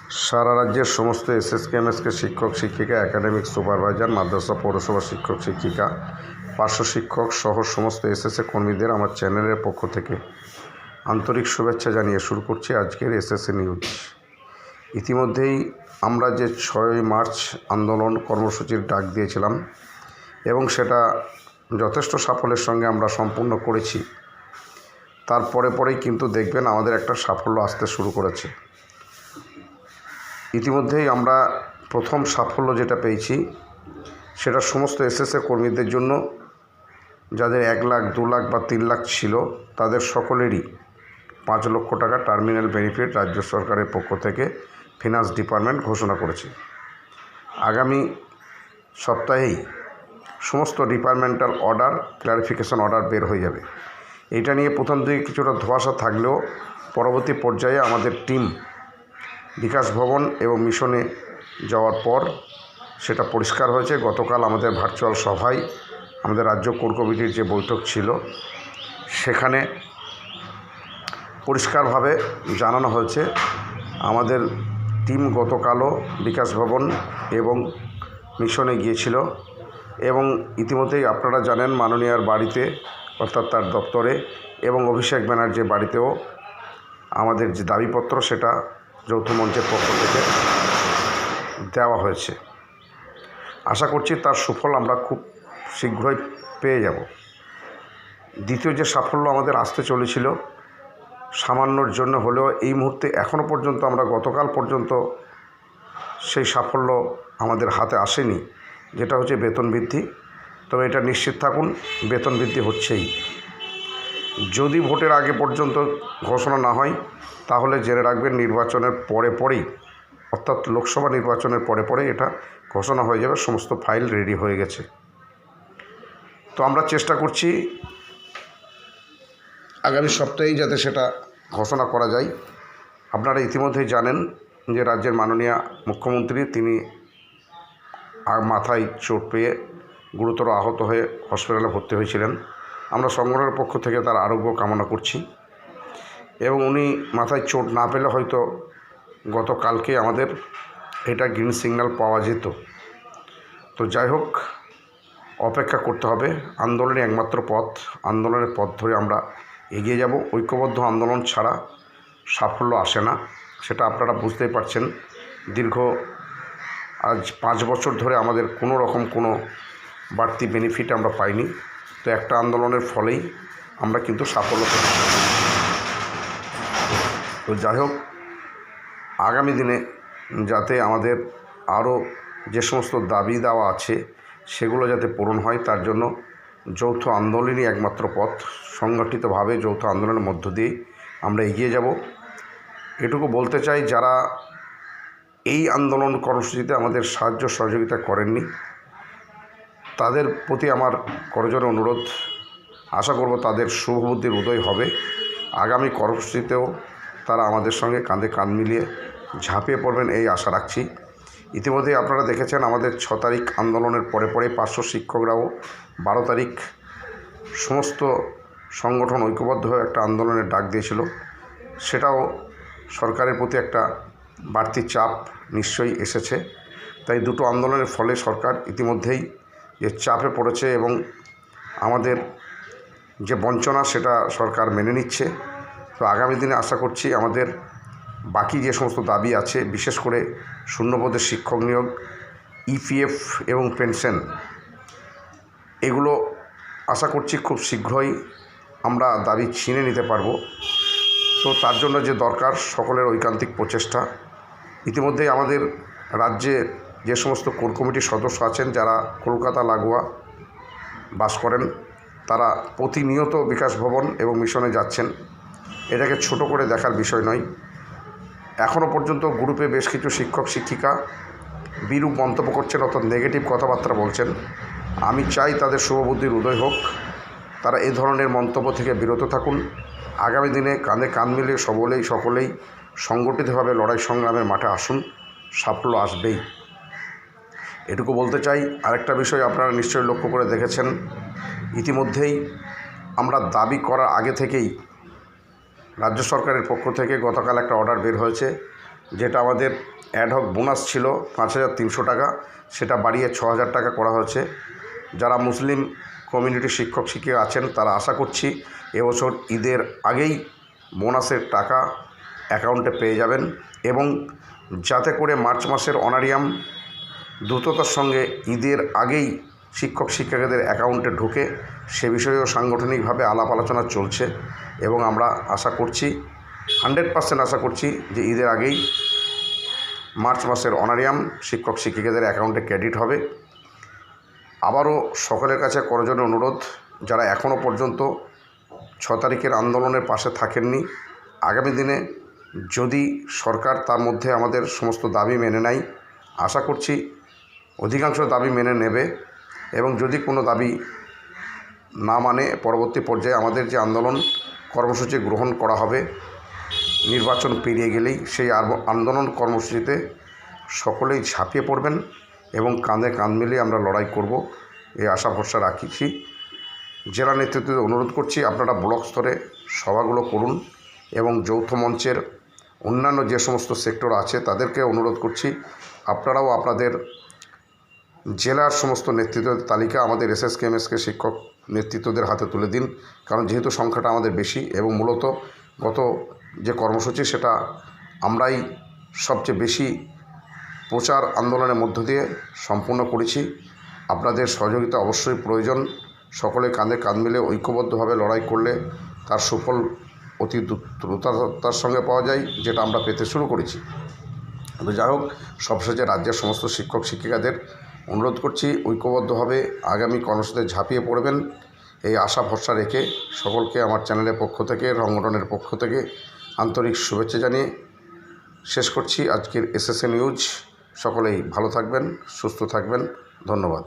सारा राज्य समस्त एसएसकेएमएसके शिक्षक शिक्षिका एकाडेमिक सुपारभाइजार माद्रासा पौरसभा शिक्षक शिक्षिका पार्श्व शिक्षक सह समस्त एसएसए कर्मीদের আমার চ্যানেলের পক্ষ থেকে আন্তরিক শুভেচ্ছা জানিয়ে শুরু করছি আজকের এসএসএ নিউজ। ইতিমধ্যেই আমরা যে 6 মার্চ আন্দোলন কর্মসূচির ডাক দিয়েছিলাম এবং সেটা যথেষ্ট সাফল্যের সঙ্গে আমরা সম্পূর্ণ করেছি। পরেই কিন্তু দেখবেন আমাদের একটা সাফল্য আসতে শুরু করেছে। ইতিমধ্যেই আমরা প্রথম সাফল্য যেটা পেয়েছি সেটা সমস্ত এসএসএ কর্মীদের জন্য, যাদের 1 লাখ 2 লাখ বা 3 লাখ ছিল তাদের সকলেরই 5 লক্ষ টাকা টার্মিনাল বেনিফিট রাজ্য সরকারের পক্ষ থেকে ফিনান্স ডিপার্টমেন্ট ঘোষণা করেছে। আগামী সপ্তাহেই সমস্ত ডিপার্টমেন্টাল অর্ডার, ক্লারিফিকেশন অর্ডার বের হয়ে যাবে। এটা নিয়ে প্রথম দিকে কিছুটা ধোঁয়াশা থাকলেও পরবর্তী পর্যায়ে আমাদের টিম বিকাশ ভবন এবং মিশনে যাওয়ার পর সেটা পরিষ্কার হয়েছে। গতকাল আমাদের ভার্চুয়াল সভায় আমাদের রাজ্য কোর কমিটির যে বৈঠক ছিল সেখানে পরিষ্কারভাবে জানানো হয়েছে আমাদের টিম গতকালও বিকাশ ভবন এবং মিশনে গিয়েছিল এবং ইতিমধ্যেই আপনারা জানেন মাননীয়ার বাড়িতে অর্থাৎ তার দপ্তরে এবং অভিষেক ব্যানার্জির বাড়িতেও আমাদের যে দাবিপত্র সেটা যৌথ মঞ্চের পক্ষ থেকে দেওয়া হয়েছে। আশা করছি তার সুফল আমরা খুব শীঘ্রই পেয়ে যাব। দ্বিতীয় যে সাফল্য আমাদের আসতে চলেছিল সামান্যর জন্য হলেও এই মুহূর্তে এখনও পর্যন্ত আমরা গতকাল পর্যন্ত সেই সাফল্য আমাদের হাতে আসেনি, যেটা হচ্ছে বেতন বৃদ্ধি। তবে এটা নিশ্চিত থাকুন বেতন বৃদ্ধি হচ্ছেই। যদি ভোটের আগে পর্যন্ত ঘোষণা না হয় তাহলে জেনে রাখবেন নির্বাচনের পরেই অর্থাৎ লোকসভা নির্বাচনের পরে এটা ঘোষণা হয়ে যাবে। সমস্ত ফাইল রেডি হয়ে গেছে। তো আমরা চেষ্টা করছি আগামী সপ্তাহেই যাতে সেটা ঘোষণা করা যায়। আপনারা ইতিমধ্যেই জানেন যে রাজ্যের মাননীয় মুখ্যমন্ত্রী তিনি মাথায় চোট পেয়ে গুরুতর আহত হয়ে হসপিটালে ভর্তি হয়েছিলেন। আমরা সংগঠনের পক্ষ থেকে তার আরোগ্য কামনা করছি এবং উনি মাথায় চোট না পেলে হয়তো গতকালকে আমাদের এটা গ্রিন সিগন্যাল পাওয়া যেত। তো যাই হোক, অপেক্ষা করতে হবে। আন্দোলনের একমাত্র পথ, আন্দোলনের পথ ধরে আমরা এগিয়ে যাব। ঐক্যবদ্ধ আন্দোলন ছাড়া সাফল্য আসে না, সেটা আপনারা বুঝতেই পারছেন। দীর্ঘ আজ 5 বছর ধরে আমাদের কোনো রকম কোনো বাড়তি বেনিফিট আমরা পাইনি। তো একটা আন্দোলনের ফলেই আমরা কিন্তু সাফল্য পেয়েছি। তো যাই হোক, আগামী দিনে যাতে আমাদের আরও যে সমস্ত দাবি দেওয়া আছে সেগুলো যাতে পূরণ হয় তার জন্য যৌথ আন্দোলনই একমাত্র পথ। সংগঠিতভাবে যৌথ আন্দোলনের মধ্য দিয়েই আমরা এগিয়ে যাব। এটুকু বলতে চাই, যারা এই আন্দোলন কর্মসূচিতে আমাদের সাহায্য সহযোগিতা করেননি তাদের প্রতি আমার করজোড়ে অনুরোধ। আশা করব তাদের শুভবুদ্ধির উদয় হবে। আগামী কর্মসূচিতেও তারা আমাদের সঙ্গে কাঁধে কাঁধ মিলিয়ে ঝাঁপিয়ে পড়বেন এই আশা রাখছি। ইতিমধ্যেই আপনারা দেখেছেন আমাদের 6 তারিখ আন্দোলনের পরে পার্শ্ব শিক্ষকরাও 12 তারিখ সমস্ত সংগঠন ঐক্যবদ্ধ হয়ে একটা আন্দোলনের ডাক দিয়েছিল। সেটাও সরকারের প্রতি একটা বাড়তি চাপ নিশ্চয়ই এসেছে। তাই দুটো আন্দোলনের ফলে সরকার ইতিমধ্যেই যে চাপে পড়েছে এবং আমাদের যে বঞ্চনা সেটা সরকার মেনে নিচ্ছে। তো আগামী দিনে আশা করছি আমাদের বাকি যে সমস্ত দাবি আছে, বিশেষ করে শূন্যপদের শিক্ষক নিয়োগ, ইপিএফ এবং পেনশন, এগুলো আশা করছি খুব শীঘ্রই আমরা দাবি ছিনে নিতে পারবো। তো তার জন্য যে দরকার সকলের ঐকান্তিক প্রচেষ্টা। ইতিমধ্যেই আমাদের রাজ্যে যে সমস্ত কোর কমিটির সদস্য আছেন যারা কলকাতা লাগোয়া বাস করেন তারা প্রতিনিয়ত বিকাশ ভবন এবং মিশনে যাচ্ছেন। এটাকে ছোট করে দেখার বিষয় নয়। এখনও পর্যন্ত গ্রুপে বেশ কিছু শিক্ষক শিক্ষিকা বিরূপ মন্তব্য করছেন, অর্থাৎ নেগেটিভ কথাবার্তা বলছেন। আমি চাই তাদের শুভবুদ্ধির উদয় হোক, তারা এই ধরনের মন্তব্য থেকে বিরত থাকুন। আগামী দিনে কাঁধে কাঁধ মিলিয়ে সকলেই সংগঠিতভাবে লড়াই সংগ্রামের মাঠে আসুন, সাফল্য আসবেই। এটুকু বলতে চাই। আরেকটা বিষয় আপনারা নিশ্চয়ই লক্ষ্য করে দেখেছেন, ইতিমধ্যেই আমরা দাবি করার আগে থেকেই রাজ্য সরকারের পক্ষ থেকে গতকাল একটা অর্ডার বের হয়েছে যেটা আমাদের অ্যাডহক বোনাস ছিল 5,300 টাকা, সেটা বাড়িয়ে 6,000 টাকা করা হয়েছে। যারা মুসলিম কমিউনিটির শিক্ষক শিক্ষিকা আছেন তারা আশা করছি এবছর ঈদের আগেই বোনাসের টাকা অ্যাকাউন্টে পেয়ে যাবেন, এবং যাতে করে মার্চ মাসের অনারিয়াম দ্রুততার সঙ্গে ঈদের আগেই শিক্ষক শিক্ষিকাদের অ্যাকাউন্টে ঢোকে সে বিষয়েও সাংগঠনিকভাবে আলাপ আলোচনা চলছে, এবং আমরা আশা করছি 100% আশা করছি যে ঈদের আগেই মার্চ মাসের অনারিয়াম শিক্ষক শিক্ষিকাদের অ্যাকাউন্টে ক্রেডিট হবে। আবারও সকলের কাছে করজোড়ে অনুরোধ, যারা এখনও পর্যন্ত 6 তারিখের আন্দোলনের পাশে থাকেননি, আগামী দিনে যদি সরকার তার মধ্যে আমাদের সমস্ত দাবি মেনে নেয়, আশা করছি অধিকাংশ দাবি মেনে নেবে, এবং যদি কোনো দাবি না মানে পরবর্তী পর্যায়ে আমাদের যে আন্দোলন কর্মসূচি গ্রহণ করা হবে নির্বাচন পেরিয়ে গেলেই, সেই আন্দোলন কর্মসূচিতে সকলেই ঝাঁপিয়ে পড়বেন এবং কাঁধে কাঁধ মিলিয়ে আমরা লড়াই করব এই আশা ভরসা রাখছি। জেলা নেতৃত্বদের অনুরোধ করছি আপনারা ব্লক স্তরে সভাগুলো করুন, এবং যৌথ মঞ্চের অন্যান্য যে সমস্ত সেক্টর আছে তাদেরকে অনুরোধ করছি আপনারাও আপনাদের জেলার সমস্ত নেতৃত্বের তালিকা আমাদের এসএসকেএমএসকে শিক্ষক নেতৃত্বদের হাতে তুলে দিন, কারণ যেহেতু সংখ্যাটা আমাদের বেশি এবং মূলত গত যে কর্মসূচি সেটা আমরাই সবচেয়ে বেশি প্রচার আন্দোলনের মধ্য দিয়ে সম্পূর্ণ করেছি। আপনাদের সহযোগিতা অবশ্যই প্রয়োজন। সকলে কাঁধে কাঁধ মিলে ঐক্যবদ্ধভাবে লড়াই করলে তার সুফল অতি দ্রুততার সঙ্গে পাওয়া যায়, যেটা আমরা পেতে শুরু করেছি। তো যাই হোক, সবশেষে রাজ্যের সমস্ত শিক্ষক শিক্ষিকাদের অনুরোধ করছি ঐক্যবদ্ধভাবে আগামী কর্মসূচিতে ঝাঁপিয়ে পড়বেন এই আশা ভরসা রেখে সকলকে আমার চ্যানেলের পক্ষ থেকে, সংগঠনের পক্ষ থেকে আন্তরিক শুভেচ্ছা জানিয়ে শেষ করছি আজকের এসএসএ নিউজ। সকলেই ভালো থাকবেন, সুস্থ থাকবেন। ধন্যবাদ।